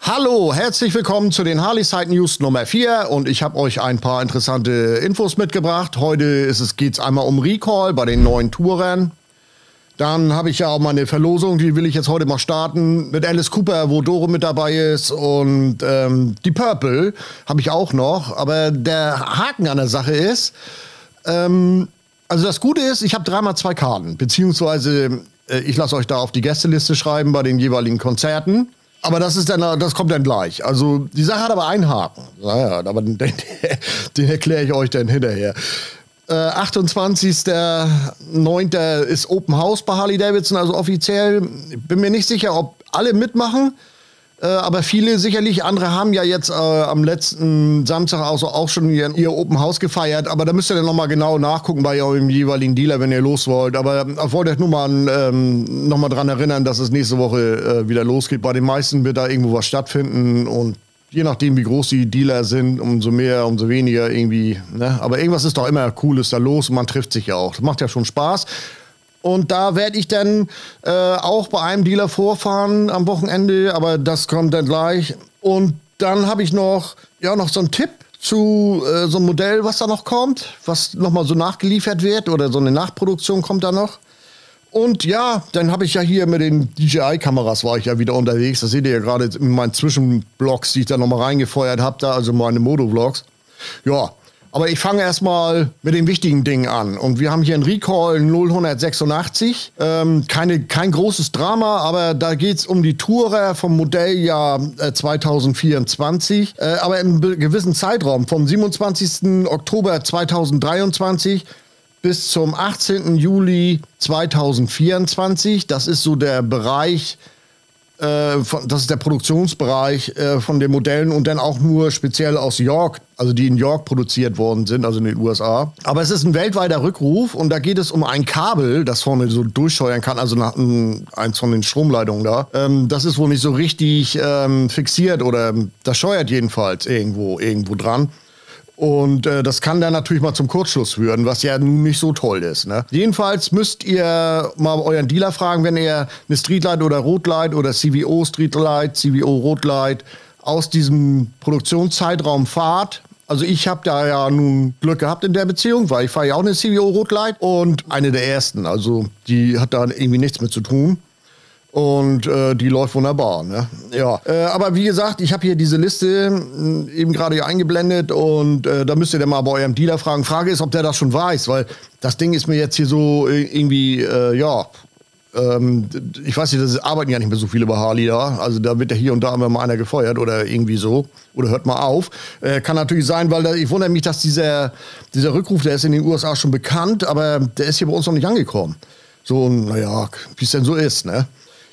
Hallo, herzlich willkommen zu den Harley Side News Nummer 4 und ich habe euch ein paar interessante Infos mitgebracht. Heute geht's einmal um Recall bei den neuen Touren. Dann habe ich ja auch mal eine Verlosung, die will ich jetzt heute mal starten mit Alice Cooper, wo Doro mit dabei ist und die Purple habe ich auch noch. Aber der Haken an der Sache ist, also das Gute ist, ich habe 3x2 Karten, beziehungsweise ich lasse euch da auf die Gästeliste schreiben bei den jeweiligen Konzerten. Aber das kommt dann gleich. Also die Sache hat aber einen Haken. Naja, aber den erkläre ich euch dann hinterher. 28.09. ist Open House bei Harley Davidson, also offiziell. Bin mir nicht sicher, ob alle mitmachen. Aber viele sicherlich, andere haben ja jetzt am letzten Samstag auch schon ihr Open House gefeiert. Aber da müsst ihr dann nochmal genau nachgucken bei eurem jeweiligen Dealer, wenn ihr los wollt. Aber ich wollte euch nur mal noch dran erinnern, dass es nächste Woche wieder losgeht. Bei den meisten wird da irgendwo was stattfinden. Und je nachdem, wie groß die Dealer sind, umso mehr, umso weniger irgendwie. Ne? Aber irgendwas ist doch immer Cooles da los und man trifft sich ja auch. Das macht ja schon Spaß. Und da werde ich dann auch bei einem Dealer vorfahren am Wochenende, aber das kommt dann gleich. Und dann habe ich noch so einen Tipp zu so einem Modell, was da noch kommt, was nochmal so nachgeliefert wird oder so eine Nachproduktion kommt da noch. Und ja, dann habe ich ja hier mit den DJI-Kameras war ich ja wieder unterwegs. Das seht ihr ja gerade in meinen Zwischenvlogs, die ich da nochmal reingefeuert habe, da, also meine Motovlogs. Ja. Aber ich fange erstmal mit den wichtigen Dingen an. Und wir haben hier einen Recall 0186. Kein großes Drama, aber da geht es um die Tourer vom Modelljahr 2024. Aber im gewissen Zeitraum vom 27. Oktober 2023 bis zum 18. Juli 2024. Das ist so der Bereich, das ist der Produktionsbereich von den Modellen und dann auch nur speziell aus York, also die in York produziert worden sind, also in den USA. Aber es ist ein weltweiter Rückruf und da geht es um ein Kabel, das vorne so durchsteuern kann, also eins von den Stromleitungen da. Das ist wohl nicht so richtig fixiert oder das steuert jedenfalls irgendwo dran. Und das kann dann natürlich mal zum Kurzschluss führen, was ja nun nicht so toll ist. Ne? Jedenfalls müsst ihr mal euren Dealer fragen, wenn ihr eine Streetlight oder Rotlight oder CVO Streetlight, CVO Rotlight aus diesem Produktionszeitraum fahrt. Also ich habe da ja nun Glück gehabt in der Beziehung, weil ich fahre ja auch eine CVO Rotlight und eine der ersten. Also die hat da irgendwie nichts mit zu tun. Und die läuft wunderbar, ne? Ja, aber wie gesagt, ich habe hier diese Liste eben gerade eingeblendet und da müsst ihr dann mal bei eurem Dealer fragen. Frage ist, ob der das schon weiß, weil das Ding ist mir jetzt hier so irgendwie, ich weiß nicht, das arbeiten ja nicht mehr so viele bei Harley da. Also da wird ja hier und da immer mal einer gefeuert oder irgendwie so. Oder hört mal auf. Kann natürlich sein, weil ich wundere mich, dass dieser Rückruf, der ist in den USA schon bekannt, aber der ist hier bei uns noch nicht angekommen. So, naja, wie es denn so ist, ne?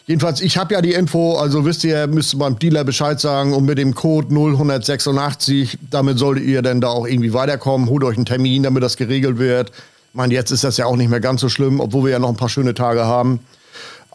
Jedenfalls, ich habe ja die Info, also wisst ihr, müsst ihr beim Dealer Bescheid sagen und mit dem Code 0186, damit solltet ihr dann da auch irgendwie weiterkommen, holt euch einen Termin, damit das geregelt wird. Ich meine, jetzt ist das ja auch nicht mehr ganz so schlimm, obwohl wir ja noch ein paar schöne Tage haben.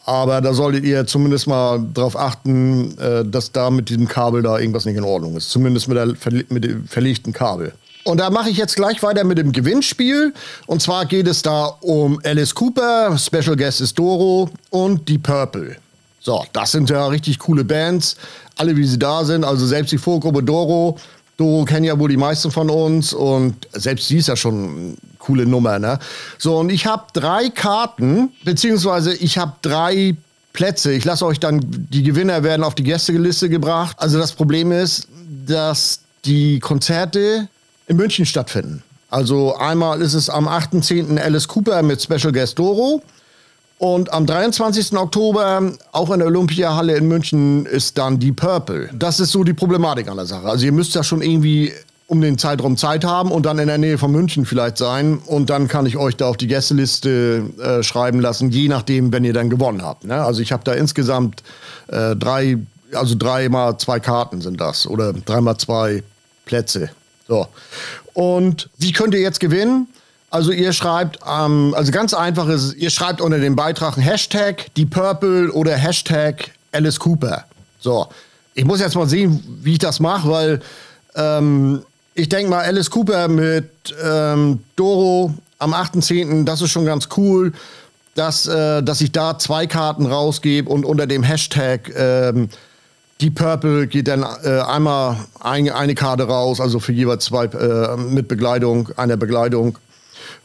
Aber da solltet ihr zumindest mal drauf achten, dass da mit diesem Kabel da irgendwas nicht in Ordnung ist. Zumindest mit dem verlegten Kabel. Und da mache ich jetzt gleich weiter mit dem Gewinnspiel. Und zwar geht es da um Alice Cooper, Special Guest ist Doro und die Purple. So, das sind ja richtig coole Bands. Alle, wie sie da sind. Also selbst die Vorgruppe Doro. Doro kennen ja wohl die meisten von uns. Und selbst sie ist ja schon eine coole Nummer, ne? So, und ich habe 3 Karten, beziehungsweise ich habe 3 Plätze. Ich lasse euch dann, die Gewinner werden auf die Gästeliste gebracht. Also das Problem ist, dass die Konzerte in München stattfinden. Also einmal ist es am 8.10. Alice Cooper mit Special Guest Doro und am 23. Oktober auch in der Olympiahalle in München ist dann die Purple. Das ist so die Problematik an der Sache. Also ihr müsst ja schon irgendwie um den Zeitraum Zeit haben und dann in der Nähe von München vielleicht sein und dann kann ich euch da auf die Gästeliste schreiben lassen, je nachdem, wenn ihr dann gewonnen habt. Ne? Also ich habe da insgesamt 3x2 Karten sind das oder 3x2 Plätze. So, und wie könnt ihr jetzt gewinnen? Also ihr schreibt, also ganz einfach ist, ihr schreibt unter dem Beitrag Hashtag die Purple oder Hashtag Alice Cooper. So, ich muss jetzt mal sehen, wie ich das mache, weil ich denke mal Alice Cooper mit Doro am 8.10., das ist schon ganz cool, dass ich da 2 Karten rausgebe und unter dem Hashtag Deep Purple geht dann einmal eine Karte raus, also für jeweils 2 mit Begleitung, einer Begleitung.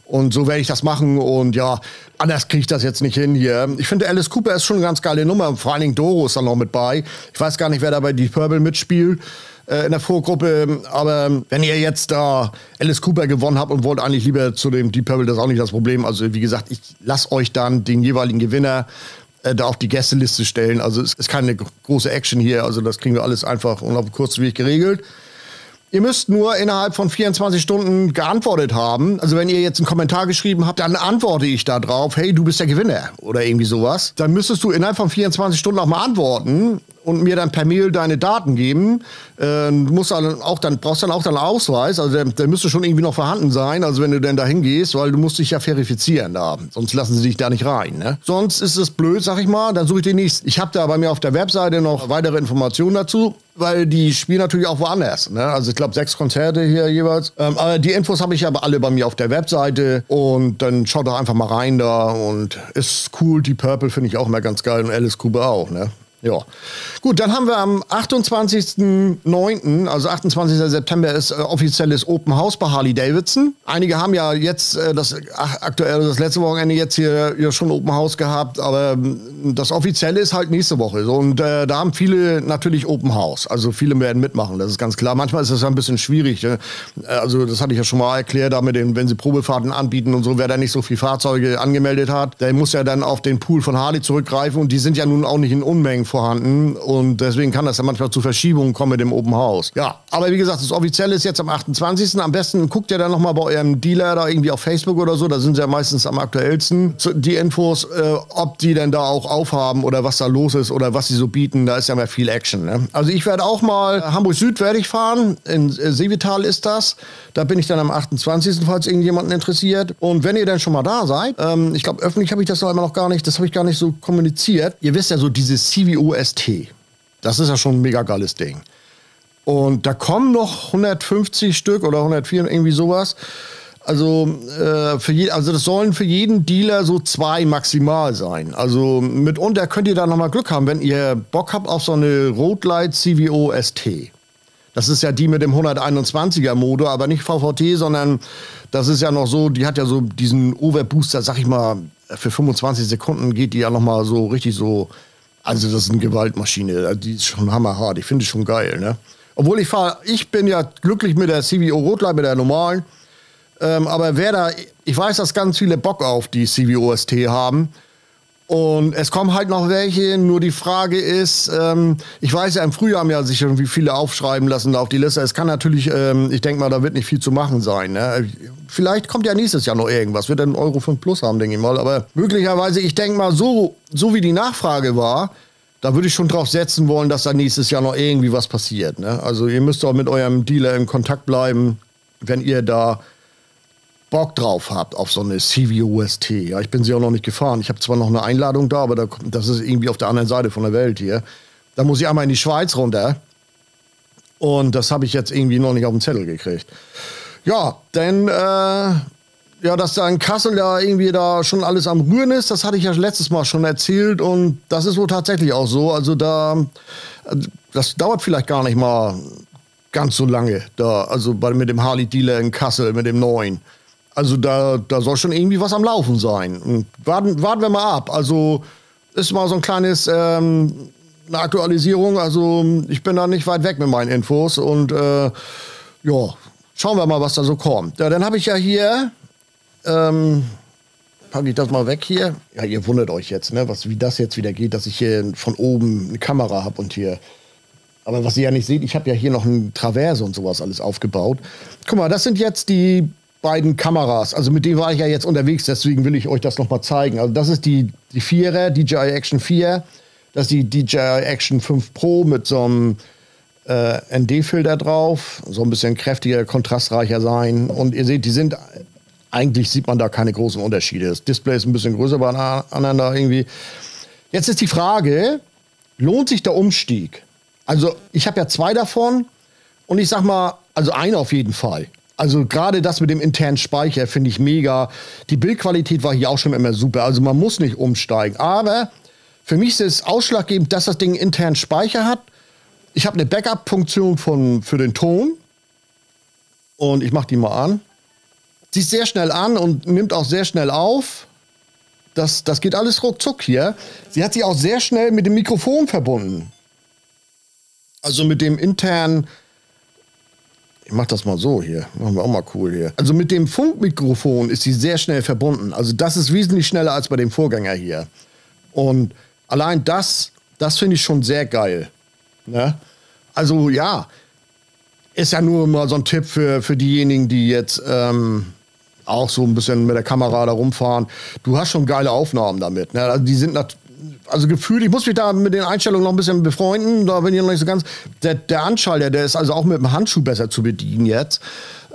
Und so werde ich das machen und ja, anders kriege ich das jetzt nicht hin hier. Ich finde, Alice Cooper ist schon eine ganz geile Nummer, vor allen Dingen Doro ist da noch mit bei. Ich weiß gar nicht, wer da bei Deep Purple mitspielt in der Vorgruppe, aber wenn ihr jetzt da Alice Cooper gewonnen habt und wollt eigentlich lieber zu dem Deep Purple, das ist auch nicht das Problem. Also wie gesagt, ich lasse euch dann den jeweiligen Gewinner da auf die Gästeliste stellen. Also es ist keine große Action hier, also das kriegen wir alles einfach und auf kurzen Weg geregelt. Ihr müsst nur innerhalb von 24 Stunden geantwortet haben. Also wenn ihr jetzt einen Kommentar geschrieben habt, dann antworte ich da drauf, hey, du bist der Gewinner oder irgendwie sowas. Dann müsstest du innerhalb von 24 Stunden auch mal antworten und mir dann per Mail deine Daten geben. Du musst brauchst dann auch deinen Ausweis, also der müsste schon irgendwie noch vorhanden sein, also wenn du denn da hingehst, weil du musst dich ja verifizieren da, sonst lassen sie dich da nicht rein. Ne? Sonst ist es blöd, sag ich mal, dann suche ich den nächsten. Ich habe da bei mir auf der Webseite noch weitere Informationen dazu, weil die spielen natürlich auch woanders. Ne? Also ich glaube 6 Konzerte hier jeweils. Aber die Infos habe ich aber alle bei mir auf der Webseite und dann schaut doch einfach mal rein da und ist cool. Die Purple finde ich auch immer ganz geil und Alice Cooper auch, ne? Ja, gut, dann haben wir am 28.09., also 28. September ist offizielles Open House bei Harley-Davidson. Einige haben ja jetzt das letzte Wochenende jetzt hier schon Open House gehabt, aber das Offizielle ist halt nächste Woche. So, und da haben viele natürlich Open House, also viele werden mitmachen, das ist ganz klar. Manchmal ist das ja ein bisschen schwierig, ne? Also das hatte ich ja schon mal erklärt, da mit den, wenn sie Probefahrten anbieten und so, wer da nicht so viele Fahrzeuge angemeldet hat, der muss ja dann auf den Pool von Harley zurückgreifen und die sind ja nun auch nicht in Unmengen vorhanden und deswegen kann das ja manchmal zu Verschiebungen kommen mit dem Open House. Ja, aber wie gesagt, das Offizielle ist jetzt am 28. Am besten guckt ihr dann nochmal bei eurem Dealer da irgendwie auf Facebook oder so, da sind sie ja meistens am aktuellsten, die Infos, ob die denn da auch aufhaben oder was da los ist oder was sie so bieten, da ist ja mal viel Action. Ne? Also ich werde auch mal Hamburg Süd werde ich fahren, in Seevital ist das, da bin ich dann am 28., falls irgendjemanden interessiert und wenn ihr dann schon mal da seid, ich glaube öffentlich habe ich das noch immer noch gar nicht, das habe ich gar nicht so kommuniziert, ihr wisst ja so dieses CVO ST. Das ist ja schon ein mega geiles Ding. Und da kommen noch 150 Stück oder 104, irgendwie sowas. Also, das sollen für jeden Dealer so 2 maximal sein. Also mitunter könnt ihr da nochmal Glück haben, wenn ihr Bock habt auf so eine Roadlight CVO ST. Das ist ja die mit dem 121er Motor, aber nicht VVT, sondern das ist ja noch so, die hat ja so diesen Overbooster, sag ich mal, für 25 Sekunden geht die ja nochmal so richtig so. Also das ist eine Gewaltmaschine, die ist schon hammerhart, ich finde es schon geil, ne? Obwohl ich bin ja glücklich mit der CVO Roadlight, mit der normalen, aber ich weiß, dass ganz viele Bock auf die CVO ST haben und es kommen halt noch welche, nur die Frage ist, ich weiß ja, im Frühjahr haben ja sich irgendwie viele aufschreiben lassen da auf die Liste, es kann natürlich, ich denke mal, da wird nicht viel zu machen sein, ne? Vielleicht kommt ja nächstes Jahr noch irgendwas, wird dann Euro 5 Plus haben, denke ich mal. Aber möglicherweise, ich denke mal, so wie die Nachfrage war, da würde ich schon drauf setzen wollen, dass da nächstes Jahr noch irgendwie was passiert. Ne? Also ihr müsst auch mit eurem Dealer in Kontakt bleiben, wenn ihr da Bock drauf habt auf so eine CVO ST. Ja, ich bin sie auch noch nicht gefahren. Ich habe zwar noch eine Einladung da, aber das ist irgendwie auf der anderen Seite von der Welt hier. Da muss ich einmal in die Schweiz runter. Und das habe ich jetzt irgendwie noch nicht auf den Zettel gekriegt. Ja, denn, dass da in Kassel da irgendwie da schon alles am Rühren ist, das hatte ich ja letztes Mal schon erzählt und das ist wohl tatsächlich auch so. Also das dauert vielleicht gar nicht mal ganz so lange da, also mit dem Harley-Dealer in Kassel, mit dem neuen. Also da soll schon irgendwie was am Laufen sein. Und warten wir mal ab. Also ist mal so ein kleines, eine Aktualisierung. Also ich bin da nicht weit weg mit meinen Infos und schauen wir mal, was da so kommt. Ja, dann habe ich ja hier, packe ich das mal weg hier. Ja, ihr wundert euch jetzt, ne, wie das jetzt wieder geht, dass ich hier von oben eine Kamera habe und hier. Aber was ihr ja nicht seht, ich habe ja hier noch ein Traverse und sowas alles aufgebaut. Guck mal, das sind jetzt die beiden Kameras. Also mit denen war ich ja jetzt unterwegs, deswegen will ich euch das noch mal zeigen. Also das ist die 4er, DJI Action 4. Das ist die DJI Action 5 Pro mit so einem ND-Filter drauf, so ein bisschen kräftiger, kontrastreicher sein. Und ihr seht, eigentlich sieht man da keine großen Unterschiede. Das Display ist ein bisschen größer beieinander irgendwie. Jetzt ist die Frage, lohnt sich der Umstieg? Also ich habe ja 2 davon und ich sag mal, also eine auf jeden Fall. Also gerade das mit dem internen Speicher finde ich mega. Die Bildqualität war hier auch schon immer super. Also man muss nicht umsteigen. Aber für mich ist es ausschlaggebend, dass das Ding internen Speicher hat Ich habe eine Backup-Funktion für den Ton. Und ich mache die mal an. Sie ist sehr schnell an und nimmt auch sehr schnell auf. Das geht alles ruckzuck hier. Sie hat sich auch sehr schnell mit dem Mikrofon verbunden. Also mit dem internen... Ich mach das mal so hier. Machen wir auch mal cool hier. Also mit dem Funkmikrofon ist sie sehr schnell verbunden. Also das ist wesentlich schneller als bei dem Vorgänger hier. Und allein das finde ich schon sehr geil. Ne? Also ja, ist ja nur mal so ein Tipp für diejenigen, die jetzt auch so ein bisschen mit der Kamera da rumfahren. Du hast schon geile Aufnahmen damit. Ne? Also die sind also gefühlt, ich muss mich da mit den Einstellungen noch ein bisschen befreunden, da bin ich noch nicht so ganz. Der Anschalter, der ist also auch mit dem Handschuh besser zu bedienen jetzt.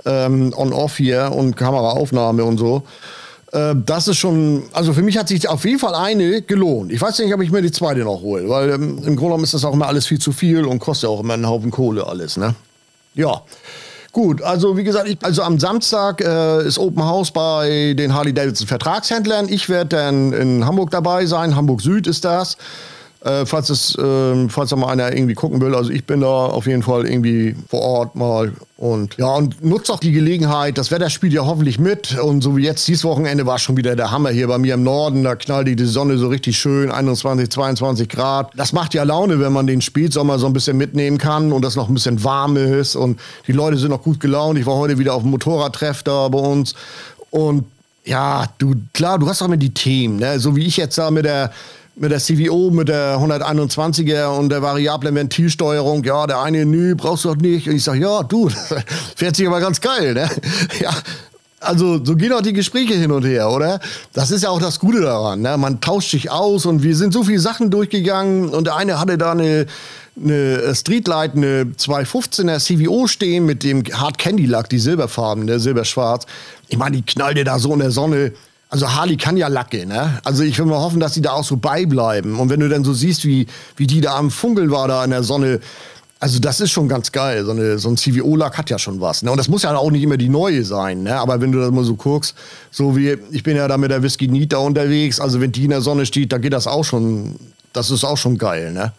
On-Off hier und Kameraaufnahme und so. Das ist schon, also für mich hat sich auf jeden Fall eine gelohnt. Ich weiß nicht, ob ich mir die zweite noch hole, weil im Grunde genommen ist das auch immer alles viel zu viel und kostet auch immer einen Haufen Kohle alles, ne? Ja. Gut, also wie gesagt, also am Samstag ist Open House bei den Harley-Davidson Vertragshändlern. Ich werde dann in Hamburg dabei sein. Hamburg Süd ist das. Falls da mal einer irgendwie gucken will. Also ich bin da auf jeden Fall irgendwie vor Ort mal. Und ja, und nutzt auch die Gelegenheit. Das Wetter spielt ja hoffentlich mit. Und so wie jetzt, dieses Wochenende war schon wieder der Hammer hier bei mir im Norden. Da knallt die Sonne so richtig schön, 21, 22 Grad. Das macht ja Laune, wenn man den Spätsommer so ein bisschen mitnehmen kann und das noch ein bisschen warm ist. Und die Leute sind noch gut gelaunt. Ich war heute wieder auf dem Motorradtreff da bei uns. Und ja, du hast doch immer die Themen, ne? So wie ich jetzt da mit der CVO, mit der 121er und der variablen Ventilsteuerung, ja, der eine, nö, brauchst du doch nicht. Und ich sage, ja, du, das fährt sich aber ganz geil, ne? Ja, also so gehen auch die Gespräche hin und her, oder? Das ist ja auch das Gute daran, ne? Man tauscht sich aus und wir sind so viele Sachen durchgegangen und der eine hatte da eine Streetlight, eine 215er CVO stehen mit dem Hard Candy Lack, die Silberfarben, der silberschwarz. Ich meine, die knallte da so in der Sonne. Also Harley kann ja Lacke, ne? Also ich will mal hoffen, dass die da auch so beibleiben. Und wenn du dann so siehst, wie die da am Funkeln war da in der Sonne, also das ist schon ganz geil. So ein CVO-Lack hat ja schon was, ne? Und das muss ja auch nicht immer die neue sein, ne? Aber wenn du da mal so guckst, so wie, ich bin ja da mit der Whisky Neat da unterwegs, also wenn die in der Sonne steht, da geht das auch schon, das ist auch schon geil, ne?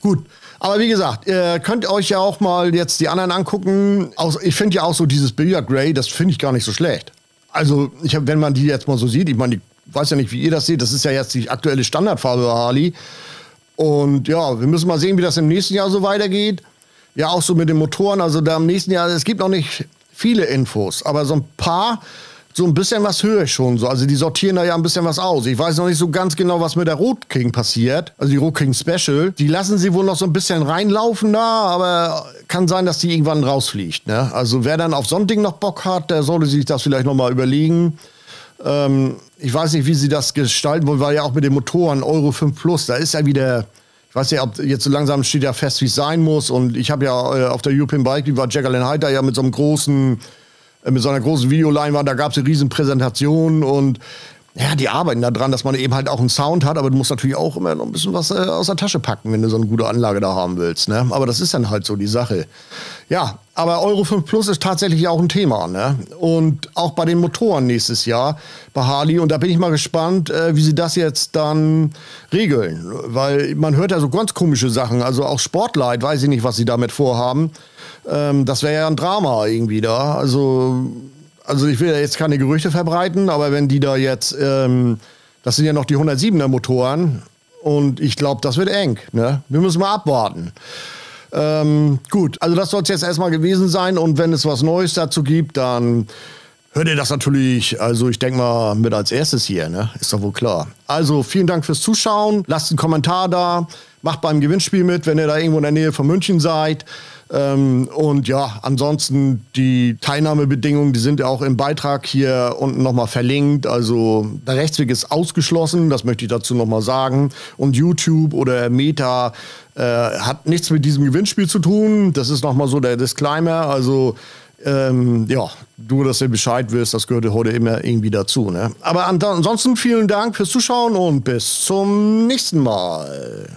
Gut. Aber wie gesagt, ihr könnt euch ja auch mal jetzt die anderen angucken. Ich finde ja auch so dieses Billiard Grey, das finde ich gar nicht so schlecht. Also, wenn man die jetzt mal so sieht, ich meine, ich weiß ja nicht, wie ihr das seht, das ist ja jetzt die aktuelle Standardfarbe bei Harley. Und ja, wir müssen mal sehen, wie das im nächsten Jahr so weitergeht. Ja, auch so mit den Motoren, also da im nächsten Jahr, es gibt noch nicht viele Infos, aber so ein paar, so ein bisschen was höre ich schon so. Also die sortieren da ja ein bisschen was aus. Ich weiß noch nicht so ganz genau, was mit der Road King passiert, also die Road King Special. Die lassen sie wohl noch so ein bisschen reinlaufen da, aber kann sein, dass die irgendwann rausfliegt, ne? Also wer dann auf so ein Ding noch Bock hat, der sollte sich das vielleicht noch mal überlegen. Ich weiß nicht, wie sie das gestalten wollen, weil ja auch mit den Motoren Euro 5 Plus, da ist ja wieder, ich weiß ja, ob jetzt so langsam steht ja fest, wie es sein muss. Und ich habe ja auf der European Bike, die war Jacqueline Hyder ja mit so einer großen Videoleinwand, da gab es eine riesen Präsentation und ja, die arbeiten da dran, dass man eben halt auch einen Sound hat, aber du musst natürlich auch immer noch ein bisschen was aus der Tasche packen, wenn du so eine gute Anlage da haben willst, ne? Aber das ist dann halt so die Sache. Ja, aber Euro 5 Plus ist tatsächlich auch ein Thema, ne? Und auch bei den Motoren nächstes Jahr bei Harley. Und da bin ich mal gespannt, wie sie das jetzt dann regeln. Weil man hört ja so ganz komische Sachen. Also auch Sportlight, weiß ich nicht, was sie damit vorhaben. Das wäre ja ein Drama irgendwie da. Also ich will ja jetzt keine Gerüchte verbreiten, aber wenn die da jetzt, das sind ja noch die 107er Motoren und ich glaube, das wird eng, ne? Wir müssen mal abwarten. Gut, also das soll es jetzt erstmal gewesen sein und wenn es was Neues dazu gibt, dann hört ihr das natürlich, also ich denke mal mit als erstes hier, ne? Ist doch wohl klar. Also vielen Dank fürs Zuschauen, lasst einen Kommentar da, macht beim Gewinnspiel mit, wenn ihr da irgendwo in der Nähe von München seid. Und ja, ansonsten die Teilnahmebedingungen, die sind ja auch im Beitrag hier unten nochmal verlinkt. Also der Rechtsweg ist ausgeschlossen, das möchte ich dazu nochmal sagen. Und YouTube oder Meta hat nichts mit diesem Gewinnspiel zu tun. Das ist nochmal so der Disclaimer. Also ja, du, dass du Bescheid wirst, das gehört heute immer irgendwie dazu, ne? Aber ansonsten vielen Dank fürs Zuschauen und bis zum nächsten Mal.